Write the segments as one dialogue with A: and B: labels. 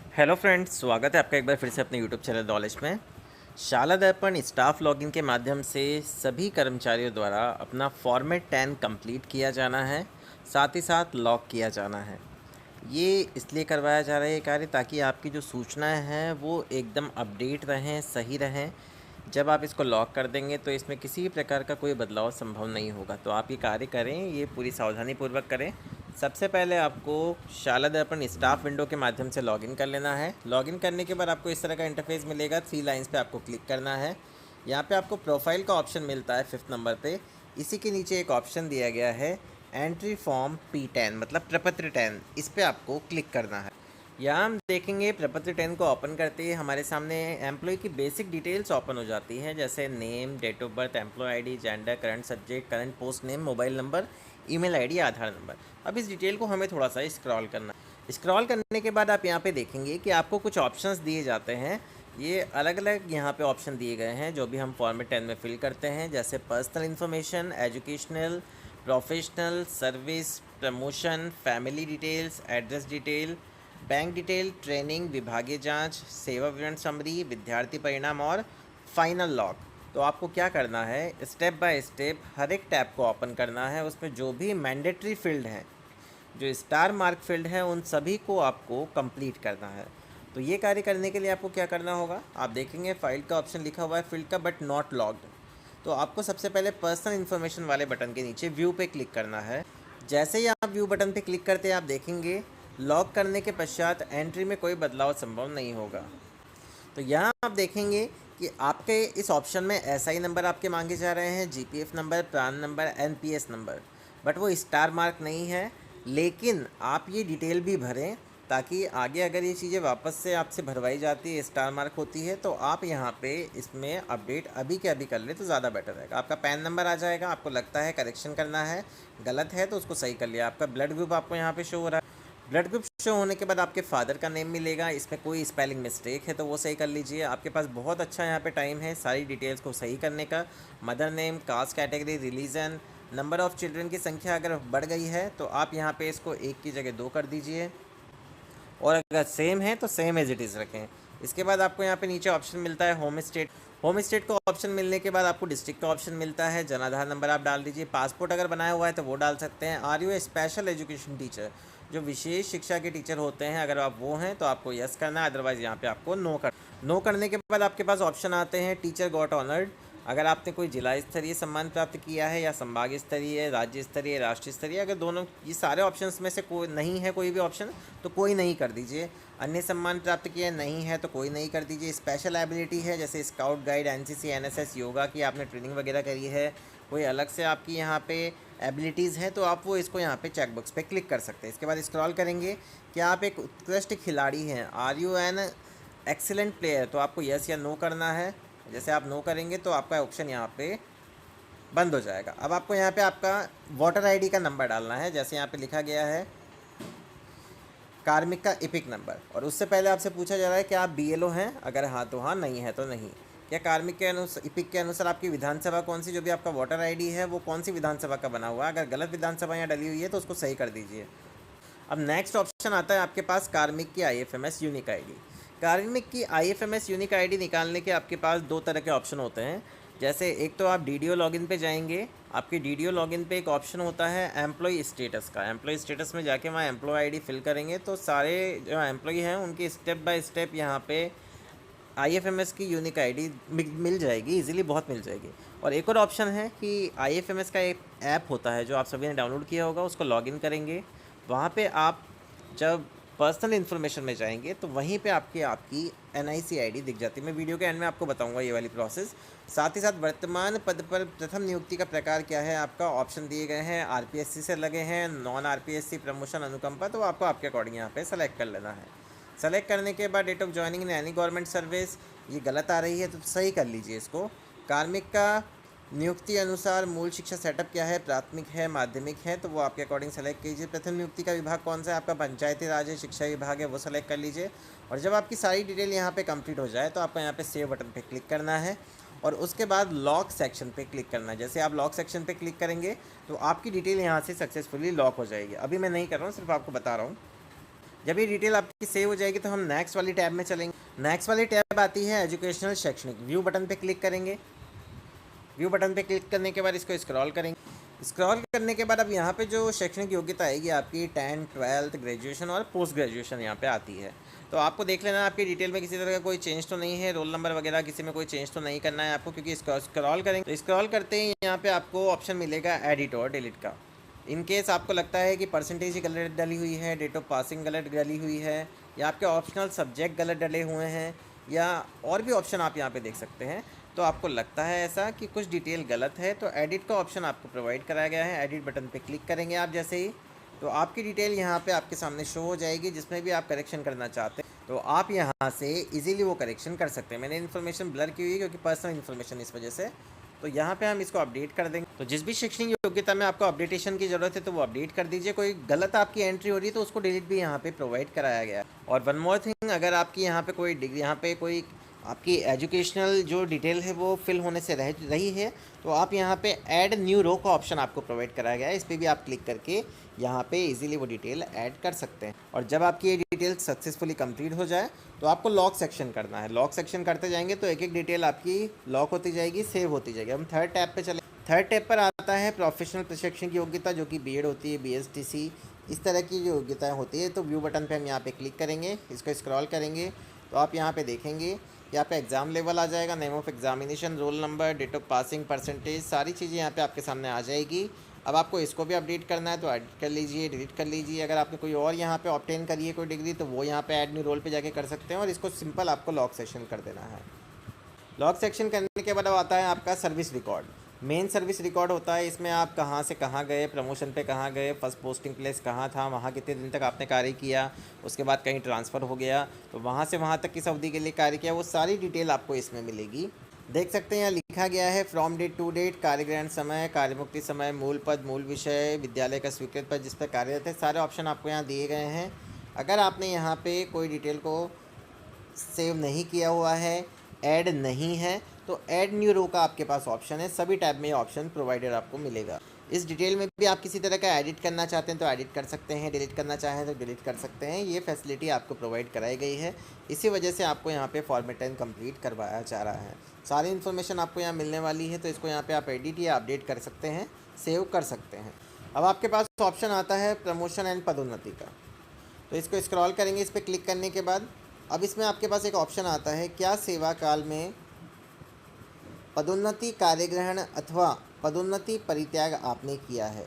A: Hello friends, स्वागत है आपका एक बार फिर से अपने यूट्यूब चैनल नॉलेज में। शाला दर्पण स्टाफ लॉगिन के माध्यम से सभी कर्मचारियों द्वारा अपना फॉर्मेट 10 कंप्लीट किया जाना है, साथ ही साथ लॉग किया जाना है। ये इसलिए करवाया जा रहा है ये कार्य ताकि आपकी जो सूचनाएं हैं वो एकदम अपडेट रहें, सही रहें। जब आप इसको लॉक कर देंगे तो इसमें किसी भी प्रकार का कोई बदलाव संभव नहीं होगा। तो आप ये कार्य करें, ये पूरी सावधानीपूर्वक करें। सबसे पहले आपको शाला दर्पण स्टाफ विंडो के माध्यम से लॉगिन कर लेना है। लॉगिन करने के बाद आपको इस तरह का इंटरफेस मिलेगा। 3 लाइन्स पे आपको क्लिक करना है। यहाँ पे आपको प्रोफाइल का ऑप्शन मिलता है 5th नंबर पे। इसी के नीचे एक ऑप्शन दिया गया है एंट्री फॉर्म P10 मतलब प्रपत्र 10, इस पर आपको क्लिक करना है। यहाँ हम देखेंगे प्रपत्र 10 को ओपन करते ही हमारे सामने एम्प्लॉय की बेसिक डिटेल्स ओपन हो जाती हैं, जैसे name, date of birth, employ ID, gender, current subject, current post name, mobile number, email ID, Aadhaar number. अब इस डिटेल को हमें थोड़ा सा स्क्रॉल करना है। स्क्रॉल करने के बाद आप यहाँ पे देखेंगे कि आपको कुछ ऑप्शंस दिए जाते हैं। ये अलग अलग यहाँ पे ऑप्शन दिए गए हैं जो भी हम फॉर्मेट 10 में फिल करते हैं, जैसे personal information, educational, professional, service, promotion, family details, address detail, bank detail, training, विभागीय जांच, सेवा विवरण समरी, विद्यार्थी परिणाम और फाइनल लॉग। तो आपको क्या करना है, स्टेप बाय स्टेप हर एक टैब को ओपन करना है। उसमें जो भी मैंडेटरी फील्ड हैं, जो स्टार मार्क फील्ड हैं, उन सभी को आपको कंप्लीट करना है। तो ये कार्य करने के लिए आपको क्या करना होगा, आप देखेंगे फाइल का ऑप्शन लिखा हुआ है फील्ड का बट नॉट लॉग्ड। तो आपको सबसे पहले पर्सनल इन्फॉर्मेशन वाले बटन के नीचे व्यू पे क्लिक करना है। जैसे ही आप व्यू बटन पे क्लिक करते हैं आप देखेंगे लॉक करने के पश्चात एंट्री में कोई बदलाव संभव नहीं होगा। तो यहाँ आप देखेंगे कि आपके इस ऑप्शन में एसआई नंबर आपके मांगे जा रहे हैं, GPF number, PRAN number, NPS number, but वो स्टार मार्क नहीं है। लेकिन आप ये डिटेल भी भरें ताकि आगे अगर ये चीज़ें वापस से आपसे भरवाई जाती है, स्टार मार्क होती है, तो आप यहाँ पे इसमें अपडेट अभी के अभी कर ले तो ज़्यादा बेटर रहेगा। आपका पैन नंबर आ जाएगा, आपको लगता है करेक्शन करना है, गलत है तो उसको सही कर लिया। आपका ब्लड ग्रुप आपको यहाँ पे शो हो रहा है। ब्लड ग्रुप शो होने के बाद आपके फादर का नेम मिलेगा, इसमें कोई स्पेलिंग मिस्टेक है तो वो सही कर लीजिए। आपके पास बहुत अच्छा यहाँ पे टाइम है सारी डिटेल्स को सही करने का। Mother name, caste category, religion, number of children की संख्या अगर बढ़ गई है तो आप यहाँ पे इसको 1 की जगह 2 कर दीजिए, और अगर सेम है तो सेम एज इट इज़ रखें। इसके बाद आपको यहाँ पे नीचे ऑप्शन मिलता है होम स्टेट। होम स्टेट को ऑप्शन मिलने के बाद आपको डिस्ट्रिक्ट का ऑप्शन मिलता है। जन आधार नंबर आप डाल दीजिए। पासपोर्ट अगर बनाया हुआ है तो वो डाल सकते हैं। Are you a special education teacher, जो विशेष शिक्षा के टीचर होते हैं, अगर आप वो हैं तो आपको यस करना है, अदरवाइज़ यहाँ पे आपको नो करने के बाद आपके पास ऑप्शन आते हैं टीचर गॉट ऑनर्ड। अगर आपने कोई जिला स्तरीय सम्मान प्राप्त किया है या संभाग स्तरीय, राज्य स्तरीय, राष्ट्रीय स्तरीय, अगर दोनों ये सारे ऑप्शंस में से कोई नहीं है कोई भी ऑप्शन तो कोई नहीं कर दीजिए। अन्य सम्मान प्राप्त किया नहीं है तो कोई नहीं कर दीजिए। स्पेशल एबिलिटी है जैसे scout guide, NCC, NSS, yoga की आपने ट्रेनिंग वगैरह करी है, कोई अलग से आपकी यहाँ पे एबिलिटीज़ हैं तो आप वो इसको यहाँ पे चेकबॉक्स पे क्लिक कर सकते हैं। इसके बाद स्क्रॉल करेंगे कि आप एक उत्कृष्ट खिलाड़ी हैं, are you an excellent player, तो आपको यस या नो करना है। जैसे आप नो करेंगे तो आपका ऑप्शन यहाँ पे बंद हो जाएगा। अब आपको यहाँ पे आपका वोटर आईडी का नंबर डालना है, जैसे यहाँ पे लिखा गया है कार्मिक का इपिक नंबर। और उससे पहले आपसे पूछा जा रहा है कि आप बीएलओ हैं, अगर हाँ तो हाँ, नहीं है तो नहीं। क्या कार्मिक के अनुसार, इपिक के अनुसार आपकी विधानसभा कौन सी, जो भी आपका वोटर आईडी है वो कौन सी विधानसभा का बना हुआ है। अगर गलत विधानसभा यहाँ डली हुई है तो उसको सही कर दीजिए। अब नेक्स्ट ऑप्शन आता है आपके पास कार्मिक की आईएफएमएस यूनिक आईडी। कार्मिक की आईएफएमएस यूनिक आईडी निकालने के आपके पास 2 तरह के ऑप्शन होते हैं। जैसे एक तो आप डीडीओ लॉगिन पे जाएंगे, आपके डीडीओ लॉगिन पे एक ऑप्शन होता है एम्प्लॉय स्टेटस का। एम्प्लॉय स्टेटस में जाके वहाँ एम्प्लॉय आईडी फिल करेंगे तो सारे जो एम्प्लॉय हैं उनकी स्टेप बाय स्टेप यहाँ पे आईएफएमएस की यूनिक आईडी मिल जाएगी, इजीली बहुत मिल जाएगी। और एक और ऑप्शन है कि आईएफएमएस का एक ऐप होता है जो आप सभी ने डाउनलोड किया होगा, उसको लॉगिन करेंगे। वहाँ पे आप जब पर्सनल इन्फॉर्मेशन में जाएंगे तो वहीं पे आपकी एनआईसी आईडी दिख जाती है। मैं वीडियो के एंड में आपको बताऊंगा ये वाली प्रोसेस। साथ ही साथ वर्तमान पद पर प्रथम नियुक्ति का प्रकार क्या है आपका ऑप्शन दिए गए हैं। आरपीएससी से लगे हैं, नॉन आरपीएससी, प्रमोशन, अनुकंपा, तो आपको आपके अकॉर्डिंग यहाँ पे सेलेक्ट कर लेना है। सेलेक्ट करने के बाद date of joining in any government service, ये गलत आ रही है तो सही कर लीजिए इसको। कार्मिक का नियुक्ति अनुसार मूल शिक्षा सेटअप क्या है, प्राथमिक है, माध्यमिक है, तो वो आपके अकॉर्डिंग सेलेक्ट कीजिए। प्रथम नियुक्ति का विभाग कौन सा है आपका, पंचायती राज है, शिक्षा विभाग है, वो सेलेक्ट कर लीजिए। और जब आपकी सारी डिटेल यहाँ पे कंप्लीट हो जाए तो आपको यहाँ पे सेव बटन पे क्लिक करना है और उसके बाद लॉक सेक्शन पे क्लिक करना है। जैसे आप लॉक सेक्शन पे क्लिक करेंगे तो आपकी डिटेल यहाँ से सक्सेसफुली लॉक हो जाएगी। अभी मैं नहीं कर रहा हूँ, सिर्फ आपको बता रहा हूँ। जब ये डिटेल आपकी सेव हो जाएगी तो हम नेक्स्ट वाली टैब में चलेंगे। नेक्स्ट वाली टैब आती है एजुकेशनल शैक्षणिक। व्यू बटन पे क्लिक करेंगे। व्यू बटन पे क्लिक करने के बाद इसको स्क्रॉल करेंगे। स्क्रॉल करने के बाद अब यहाँ पे जो शैक्षणिक योग्यता आएगी आपकी 10th 12th ग्रेजुएशन और पोस्ट ग्रेजुएशन यहाँ पे आती है। तो आपको देख लेना आपकी डिटेल में किसी तरह का कोई चेंज तो नहीं है, रोल नंबर वगैरह किसी में कोई चेंज तो नहीं करना है आपको, क्योंकि स्क्रॉल करेंगे तो स्क्रॉल करते ही यहाँ पे आपको ऑप्शन मिलेगा एडिट और डिलीट का। इन केस आपको लगता है कि परसेंटेज ही गलत डली हुई है, डेट ऑफ पासिंग गलत डली हुई है, या आपके ऑप्शनल सब्जेक्ट गलत डले हुए हैं, या और भी ऑप्शन आप यहाँ पे देख सकते हैं, तो आपको लगता है ऐसा कि कुछ डिटेल गलत है, तो एडिट का ऑप्शन आपको प्रोवाइड कराया गया है। एडिट बटन पे क्लिक करेंगे आप जैसे ही, तो आपकी डिटेल यहाँ पे आपके सामने शो हो जाएगी। जिसमें भी आप करेक्शन करना चाहते हैं तो आप यहाँ से इजीली वो करेक्शन कर सकते हैं। मैंने इन्फॉर्मेशन ब्लर की हुई है क्योंकि पर्सनल इन्फॉर्मेशन इस वजह से, तो यहाँ पे हम इसको अपडेट कर देंगे। तो जिस भी शैक्षणिक योग्यता में आपको अपडेटेशन की ज़रूरत है तो वो अपडेट कर दीजिए। कोई गलत आपकी एंट्री हो रही है तो उसको डिलीट भी यहाँ पे प्रोवाइड कराया गया है। और वन मोर थिंग, अगर आपकी यहाँ पे कोई डिग्री, यहाँ पे कोई आपकी एजुकेशनल जो डिटेल है वो फिल होने से रह रही है तो आप यहाँ पे ऐड न्यू रो का ऑप्शन आपको प्रोवाइड कराया गया है। इस पर भी आप क्लिक करके यहाँ पे इजीली वो डिटेल ऐड कर सकते हैं। और जब आपकी ये डिटेल सक्सेसफुली कंप्लीट हो जाए तो आपको लॉक सेक्शन करना है। लॉक सेक्शन करते जाएंगे तो एक एक डिटेल आपकी लॉक होती जाएगी, सेव होती जाएगी। हम थर्ड टैब पे चले। थर्ड टैब पर आता है प्रोफेशनल प्रशिक्षण की योग्यता, जो कि बीएड होती है, बीएसटीसी, इस तरह की जो योग्यताएँ होती है। तो व्यू बटन पर हम यहाँ पर क्लिक करेंगे, इसको स्क्रॉल करेंगे तो आप यहाँ पर देखेंगे यहाँ पे एग्ज़ाम लेवल आ जाएगा, name of examination, roll number, date of passing, percentage, सारी चीज़ें यहाँ पे आपके सामने आ जाएगी। अब आपको इसको भी अपडेट करना है तो एडिट कर लीजिए, डिलीट कर लीजिए। अगर आपने कोई और यहाँ पे ऑब्टेन करी है कोई डिग्री तो वो यहाँ पे ऐड न्यू रोल पे जाके कर सकते हैं। और इसको सिंपल आपको लॉक सेक्शन कर देना है। लॉक सेक्शन करने के बाद अब आता है आपका service record. Main service record होता है, इसमें आप कहाँ से कहाँ गए, प्रमोशन पे कहाँ गए, फर्स्ट पोस्टिंग प्लेस कहाँ था, वहाँ कितने दिन तक आपने कार्य किया, उसके बाद कहीं ट्रांसफ़र हो गया तो वहाँ से वहाँ तक किस अवधि के लिए कार्य किया, वो सारी डिटेल आपको इसमें मिलेगी। देख सकते हैं यहाँ लिखा गया है फ्रॉम डेट टू डेट, कार्यग्रहण समय, कार्यमुक्ति समय, मूल पद, मूल विषय, विद्यालय का स्वीकृत पद जिस पर कार्यरत है, सारे ऑप्शन आपको यहाँ दिए गए हैं। अगर आपने यहाँ पे कोई डिटेल को सेव नहीं किया हुआ है, ऐड नहीं है, तो ऐड न्यू रो का आपके पास ऑप्शन है। सभी टैब में ये ऑप्शन प्रोवाइडर आपको मिलेगा। इस डिटेल में भी आप किसी तरह का एडिट करना चाहते हैं तो एडिट कर सकते हैं, डिलीट करना चाहें तो डिलीट कर सकते हैं। ये फैसिलिटी आपको प्रोवाइड कराई गई है, इसी वजह से आपको यहाँ पे फॉर्मेट 10 कंप्लीट करवाया जा रहा है। सारी इन्फॉर्मेशन आपको यहाँ मिलने वाली है, तो इसको यहाँ पे आप एडिट या अपडेट कर सकते हैं, सेव कर सकते हैं। अब आपके पास ऑप्शन आता है प्रमोशन एंड पदोन्नति का, तो इसको स्क्रॉल करेंगे। इस पर क्लिक करने के बाद अब इसमें आपके पास एक ऑप्शन आता है, क्या सेवा काल में पदोन्नति, कार्यग्रहण अथवा पदोन्नति परित्याग आपने किया है।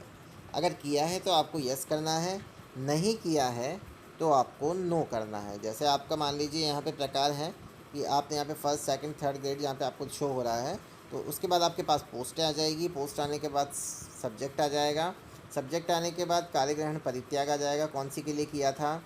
A: अगर किया है तो आपको यस करना है, नहीं किया है तो आपको नो करना है। जैसे आपका मान लीजिए यहाँ पे प्रकार है कि आपने यहाँ पे फर्स्ट सेकंड थर्ड ग्रेड यहाँ पे आपको शो हो रहा है, तो उसके बाद आपके पास पोस्ट आ जाएगी, पोस्ट आने के बाद सब्जेक्ट आ जाएगा, सब्जेक्ट आने के बाद कार्यग्रहण परित्याग आ जाएगा, कौन सी के लिए किया था।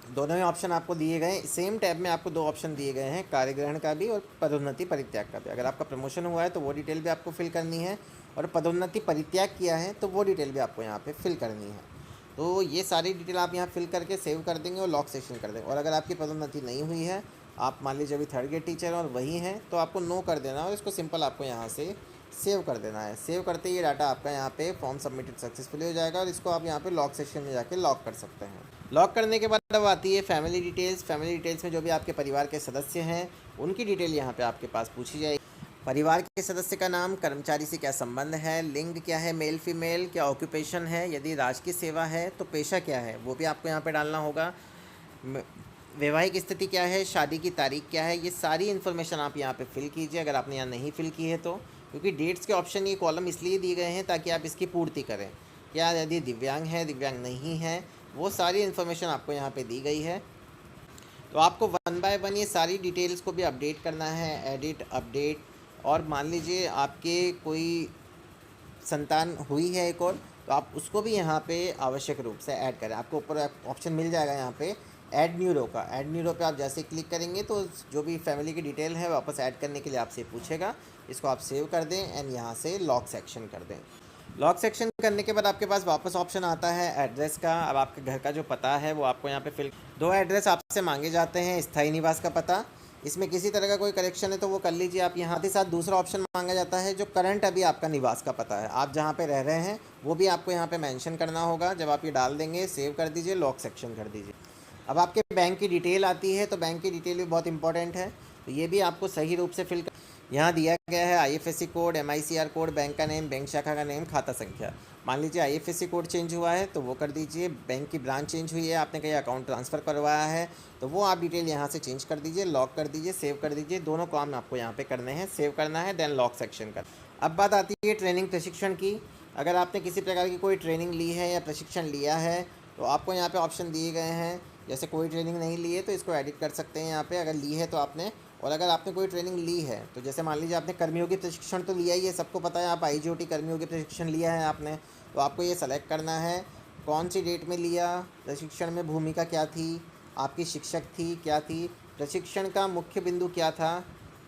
A: दोनों ही ऑप्शन आपको दिए गए, सेम टैब में आपको दो ऑप्शन दिए गए हैं, कार्यग्रहण का भी और पदोन्नति परित्याग का भी। अगर आपका प्रमोशन हुआ है तो वो डिटेल भी आपको फिल करनी है, और पदोन्नति परित्याग किया है तो वो डिटेल भी आपको यहाँ पे फिल करनी है। तो ये सारी डिटेल आप यहाँ फिल करके सेव कर देंगे और लॉक सेक्शन कर देंगे। और अगर आपकी पदोन्नति नहीं हुई है, आप मान लीजिए अभी थर्ड ग्रेड टीचर और वही हैं, तो आपको नो कर देना और इसको सिंपल आपको यहाँ से सेव कर देना है। सेव करते ही डाटा आपका यहाँ पे फॉर्म सबमिटेड सक्सेसफुली हो जाएगा और इसको आप यहाँ पे लॉक सेक्शन में जाके लॉक कर सकते हैं। लॉक करने के बाद अब आती है फैमिली डिटेल्स। फैमिली डिटेल्स में जो भी आपके परिवार के सदस्य हैं उनकी डिटेल यहाँ पे आपके पास पूछी जाएगी। परिवार के सदस्य का नाम, कर्मचारी से क्या संबंध है, लिंग क्या है, मेल फीमेल, क्या ऑक्यूपेशन है, यदि राजकीय सेवा है तो पेशा क्या है वो भी आपको यहाँ पे डालना होगा, वैवाहिक स्थिति क्या है, शादी की तारीख क्या है, ये सारी इन्फॉर्मेशन आप यहाँ पे फिल कीजिए अगर आपने यहाँ नहीं फिल की है तो। क्योंकि डेट्स के ऑप्शन ये कॉलम इसलिए दिए गए हैं ताकि आप इसकी पूर्ति करें। क्या यदि दिव्यांग है, दिव्यांग नहीं है, वो सारी इन्फॉर्मेशन आपको यहाँ पे दी गई है। तो आपको वन बाय वन ये सारी डिटेल्स को भी अपडेट करना है, एडिट, अपडेट। और मान लीजिए आपके कोई संतान हुई है एक और, तो आप उसको भी यहाँ पे आवश्यक रूप से ऐड करें। आपको ऊपर ऑप्शन मिल जाएगा यहाँ पे ऐड न्यू रो का। ऐड न्यू रो पे आप जैसे क्लिक करेंगे तो जो भी फैमिली की डिटेल है वापस ऐड करने के लिए आपसे पूछेगा। इसको आप सेव कर दें एंड यहाँ से लॉक सेक्शन कर दें। लॉक सेक्शन करने के बाद आपके पास वापस ऑप्शन आता है एड्रेस का। अब आपके घर का जो पता है वो आपको यहाँ पे फिल, दो एड्रेस आपसे मांगे जाते हैं, स्थायी निवास का पता, इसमें किसी तरह का कोई करेक्शन है तो वो कर लीजिए आप यहाँ। के साथ दूसरा ऑप्शन मांगा जाता है जो करंट अभी आपका निवास का पता है, आप जहाँ पे रह रहे हैं वो भी आपको यहाँ पे मेंशन करना होगा। जब आप ये डाल देंगे सेव कर दीजिए, लॉक सेक्शन कर दीजिए। अब आपके बैंक की डिटेल आती है, तो बैंक की डिटेल भी बहुत इंपॉर्टेंट है, तो ये भी आपको सही रूप से फिल कर। यहाँ दिया गया है IFSC code, MICR code, bank का नेम, बैंक शाखा का नेम, खाता संख्या। मान लीजिए IFSC कोड चेंज हुआ है तो वो कर दीजिए, बैंक की ब्रांच चेंज हुई है, आपने कहीं अकाउंट ट्रांसफ़र करवाया है तो वो आप डिटेल यहाँ से चेंज कर दीजिए, लॉक कर दीजिए, सेव कर दीजिए। दोनों काम आपको यहाँ पे करने हैं, सेव करना है देन लॉक सेक्शन कर। अब बात आती है ट्रेनिंग प्रशिक्षण की। अगर आपने किसी प्रकार की कोई ट्रेनिंग ली है या प्रशिक्षण लिया है तो आपको यहाँ पे ऑप्शन दिए गए हैं। जैसे कोई ट्रेनिंग नहीं ली है तो इसको एडिट कर सकते हैं यहाँ पे, अगर ली है तो आपने। और अगर आपने कोई ट्रेनिंग ली है तो जैसे मान लीजिए आपने कर्मयोगी प्रशिक्षण तो लिया ही है, सबको पता है, आप IGOT कर्मयोगी प्रशिक्षण लिया है आपने, तो आपको ये सेलेक्ट करना है कौन सी डेट में लिया, प्रशिक्षण में भूमिका क्या थी, आपकी शिक्षक थी क्या थी, प्रशिक्षण का मुख्य बिंदु क्या था,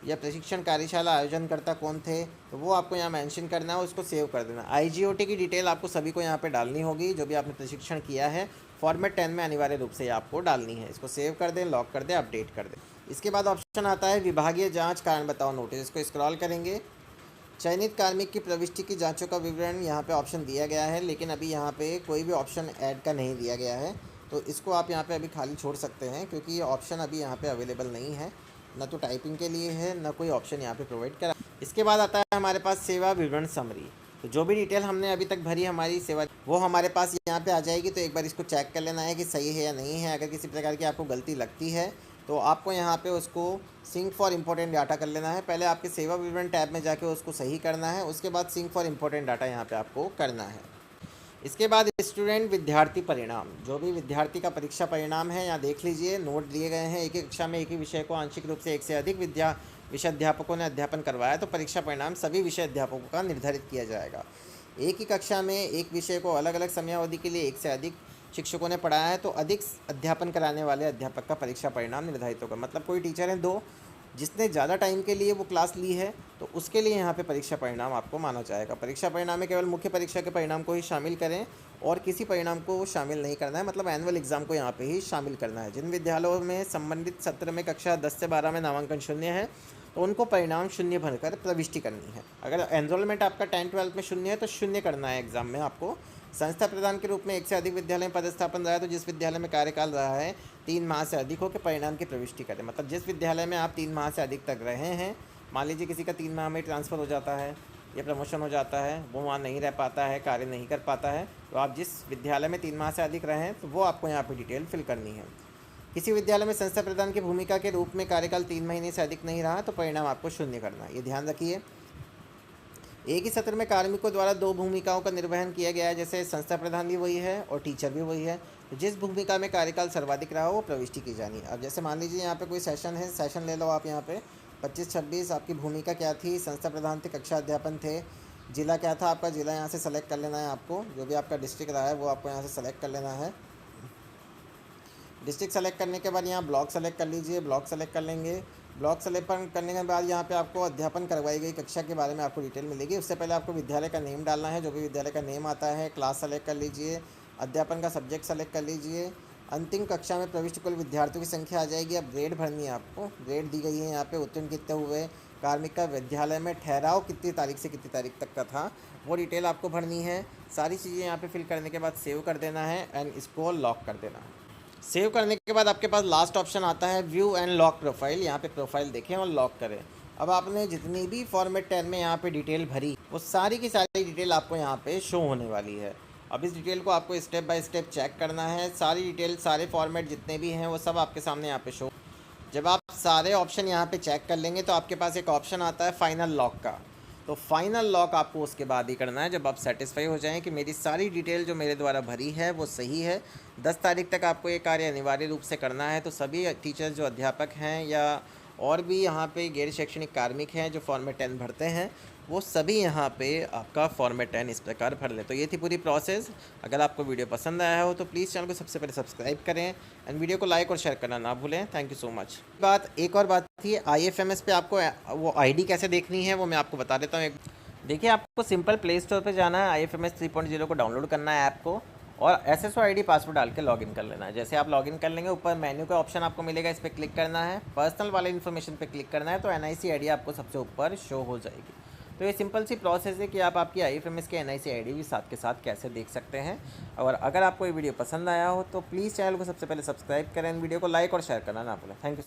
A: या प्रशिक्षण कार्यशाला आयोजनकर्ता कौन थे, तो वो आपको यहाँ मेंशन करना है, उसको सेव कर देना। IGOT की डिटेल आपको सभी को यहाँ पे डालनी होगी, जो भी आपने प्रशिक्षण किया है फॉर्मेट 10 में अनिवार्य रूप से आपको डालनी है। इसको सेव कर दें, लॉक कर दें, अपडेट कर दें। इसके बाद ऑप्शन आता है विभागीय जांच कारण बताओ नोटिस। इसको स्क्रॉल करेंगे, चयनित कार्मिक की प्रविष्टि की जांचों का विवरण यहाँ पे ऑप्शन दिया गया है, लेकिन अभी यहाँ पे कोई भी ऑप्शन ऐड का नहीं दिया गया है, तो इसको आप यहाँ पे अभी खाली छोड़ सकते हैं, क्योंकि ये ऑप्शन अभी यहाँ पे अवेलेबल नहीं है, ना तो टाइपिंग के लिए है, ना कोई ऑप्शन यहाँ पे प्रोवाइड करा। इसके बाद आता है हमारे पास सेवा विवरण समरी। तो जो भी डिटेल हमने अभी तक भरी हमारी सेवा, वो हमारे पास यहाँ पे आ जाएगी। तो एक बार इसको चेक कर लेना है कि सही है या नहीं है। अगर किसी प्रकार की आपको गलती लगती है तो आपको यहाँ पे उसको सिंक फॉर इम्पोर्टेंट डाटा कर लेना है। पहले आपके सेवा विवरण टैब में जाके उसको सही करना है, उसके बाद सिंक फॉर इम्पोर्टेंट डाटा यहाँ पे आपको करना है। इसके बाद स्टूडेंट विद्यार्थी परिणाम, जो भी विद्यार्थी का परीक्षा परिणाम है यहाँ देख लीजिए, नोट दिए गए हैं। एक ही कक्षा में एक ही विषय को आंशिक रूप से एक से अधिक विषय अध्यापकों ने अध्यापन करवाया तो परीक्षा परिणाम सभी विषय अध्यापकों का निर्धारित किया जाएगा। एक ही कक्षा में एक विषय को अलग अलग समयावधि के लिए एक से अधिक शिक्षकों ने पढ़ाया है तो अधिक अध्यापन कराने वाले अध्यापक का परीक्षा परिणाम निर्धारित होगा। मतलब कोई टीचर है दो, जिसने ज़्यादा टाइम के लिए वो क्लास ली है तो उसके लिए यहाँ पे परीक्षा परिणाम आपको माना जाएगा। परीक्षा परिणाम में केवल मुख्य परीक्षा के परिणाम को ही शामिल करें और किसी परिणाम को शामिल नहीं करना है, मतलब एनुअल एग्ज़ाम को यहाँ पे ही शामिल करना है। जिन विद्यालयों में संबंधित सत्र में कक्षा 10 से 12 में नामांकन शून्य है तो उनको परिणाम शून्य भरकर प्रविष्टि करनी है। अगर एनरोलमेंट आपका 10-12 में शून्य है तो शून्य करना है एग्ज़ाम में आपको। संस्था प्रधान के रूप में एक से अधिक विद्यालय में पदस्थापन रहा है तो जिस विद्यालय में कार्यकाल रहा है 3 माह से अधिक हो के परिणाम की प्रविष्टि करें। मतलब जिस विद्यालय में आप 3 माह से अधिक तक रहे हैं, मान लीजिए किसी का 3 माह में ट्रांसफ़र हो जाता है या प्रमोशन हो जाता है, वो वहाँ नहीं रह पाता है, कार्य नहीं कर पाता है, तो आप जिस विद्यालय में 3 माह से अधिक रहे हैं तो वो आपको यहाँ पर डिटेल फिल करनी है। किसी विद्यालय में संस्था प्रधान की भूमिका के रूप में कार्यकाल 3 महीने से अधिक नहीं रहा तो परिणाम आपको शून्य करना है, ये ध्यान रखिए। एक ही सत्र में कार्मिकों द्वारा 2 भूमिकाओं का निर्वहन किया गया है, जैसे संस्था प्रधान भी वही है और टीचर भी वही है, तो जिस भूमिका में कार्यकाल सर्वाधिक रहा हो वो प्रविष्टि की जानी है। अब जैसे मान लीजिए यहाँ पे कोई सेशन है, सेशन ले लो आप, यहाँ पे 25-26 आपकी भूमिका क्या थी, संस्था प्रधान थे, कक्षा अध्यापन थे, जिला क्या था आपका, जिला यहाँ से सेलेक्ट कर लेना है आपको, जो भी आपका डिस्ट्रिक्ट रहा है वो आपको यहाँ से सेलेक्ट कर लेना है। डिस्ट्रिक्ट सेलेक्ट करने के बाद यहाँ ब्लॉक सेलेक्ट कर लीजिए, ब्लॉक सेलेक्ट कर लेंगे। ब्लॉक सेलेक्ट करने के बाद यहाँ पे आपको अध्यापन करवाई गई कक्षा के बारे में आपको डिटेल मिलेगी। उससे पहले आपको विद्यालय का नेम डालना है, जो भी विद्यालय का नेम आता है, क्लास सेलेक्ट कर लीजिए, अध्यापन का सब्जेक्ट सेलेक्ट कर लीजिए। अंतिम कक्षा में प्रविष्ट कुल विद्यार्थियों की संख्या आ जाएगी। अब ग्रेड भरनी है आपको, ग्रेड दी गई है यहाँ पे, उत्तीर्ण कितने हुए, कार्मिक का विद्यालय में ठहराव कितनी तारीख से कितनी तारीख तक का था, वो डिटेल आपको भरनी है। सारी चीज़ें यहाँ पे फिल करने के बाद सेव कर देना है एंड इसको लॉक कर देना है। सेव करने के बाद आपके पास लास्ट ऑप्शन आता है व्यू एंड लॉक प्रोफाइल। यहाँ पे प्रोफाइल देखें और लॉक करें। अब आपने जितनी भी फॉर्मेट 10 में यहाँ पे डिटेल भरी वो सारी की सारी डिटेल आपको यहाँ पे शो होने वाली है। अब इस डिटेल को आपको स्टेप बाय स्टेप चेक करना है। सारी डिटेल, सारे फॉर्मेट जितने भी हैं वो सब आपके सामने यहाँ पे शो। जब आप सारे ऑप्शन यहाँ पे चेक कर लेंगे तो आपके पास एक ऑप्शन आता है फाइनल लॉक का। तो फाइनल लॉक आपको उसके बाद ही करना है जब आप सेटिस्फाई हो जाएं कि मेरी सारी डिटेल जो मेरे द्वारा भरी है वो सही है। 10 तारीख तक आपको ये कार्य अनिवार्य रूप से करना है। तो सभी टीचर्स जो अध्यापक हैं या और भी यहाँ पे गैर शैक्षणिक कार्मिक हैं जो फॉर्मेट 10 भरते हैं, वो सभी यहाँ पे आपका फॉर्मेट 10 इस प्रकार भर लें। तो ये थी पूरी प्रोसेस। अगर आपको वीडियो पसंद आया हो तो प्लीज़ चैनल को सबसे पहले सब्सक्राइब करें एंड वीडियो को लाइक और शेयर करना ना भूलें। Thank you so much. एक और बात थी, IFMS पे आपको वो ID कैसे देखनी है वो मैं आपको बता देता हूँ। देखिए, आपको सिंपल प्ले स्टोर पे जाना है, IFMS 3.0 को डाउनलोड करना है ऐप को। और SSO ID पासवर्ड डाल के लॉगिन कर लेना है। जैसे आप लॉगिन कर लेंगे, ऊपर मेन्यू का ऑप्शन आपको मिलेगा, इस पर क्लिक करना है, पर्सनल वाले इन्फॉर्मेशन पे क्लिक करना है, तो NIC ID आपको सबसे ऊपर शो हो जाएगी। तो ये सिंपल सी प्रोसेस है कि आप आपकी IFMS के NIC ID भी साथ के साथ कैसे देख सकते हैं। और अगर आपको ये वीडियो पसंद आया हो तो प्लीज़ चैनल को सबसे पहले सब्सक्राइब करें, वीडियो को लाइक और शेयर करना ना भूलें। Thank you so much.